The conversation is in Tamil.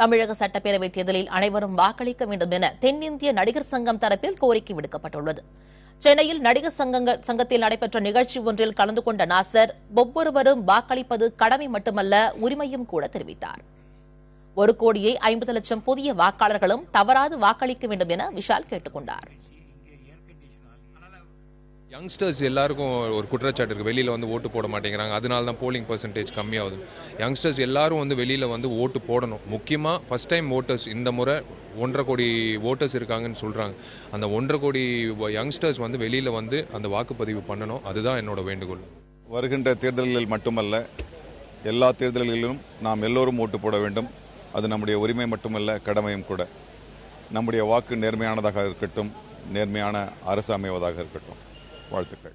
தமிழக சட்டப்பேரவைத் தேர்தலில் அனைவரும் வாக்களிக்க வேண்டும் என தென்னிந்திய நடிகர் சங்கம் தரப்பில் கோரிக்கை விடுக்கப்பட்டுள்ளது. சென்னையில் நடிகர் சங்கத்தில் நடைபெற்ற நிகழ்ச்சி ஒன்றில் கலந்து கொண்ட நாசர், ஒவ்வொருவரும் வாக்களிப்பது கடமை மட்டுமல்ல, உரிமையும் கூட தெரிவித்தார். 1,50,00,000 புதிய வாக்காளர்களும் தவறாது வாக்களிக்க வேண்டும் என விஷால் கேட்டுக் கொண்டார். யங்ஸ்டர்ஸ் எல்லாருக்கும் ஒரு குற்றச்சாட்டு இருக்குது, வெளியில் வந்து ஓட்டு போட மாட்டேங்கிறாங்க, அதனால தான் போலிங் பர்சன்டேஜ் கம்மியாகுது. யங்ஸ்டர்ஸ் எல்லாரும் வந்து வெளியில் வந்து ஓட்டு போடணும். முக்கியமாக ஃபஸ்ட் டைம் ஓட்டர்ஸ் இந்த முறை 1.5 கோடி ஓட்டர்ஸ் இருக்காங்கன்னு சொல்கிறாங்க. அந்த 1.5 கோடி யங்ஸ்டர்ஸ் வந்து வெளியில் வந்து அந்த வாக்குப்பதிவு பண்ணணும். அதுதான் என்னோட வேண்டுகோள். வருகின்ற தேர்தல்களில் மட்டுமல்ல, எல்லா தேர்தல்களிலும் நாம் எல்லோரும் ஓட்டு போட வேண்டும். அது நம்முடைய உரிமை மட்டுமல்ல, கடமையும் கூட. நம்முடைய வாக்கு நேர்மையானதாக இருக்கட்டும், நேர்மையான அரசு அமைவதாக இருக்கட்டும். வாழ்த்துக்கள்.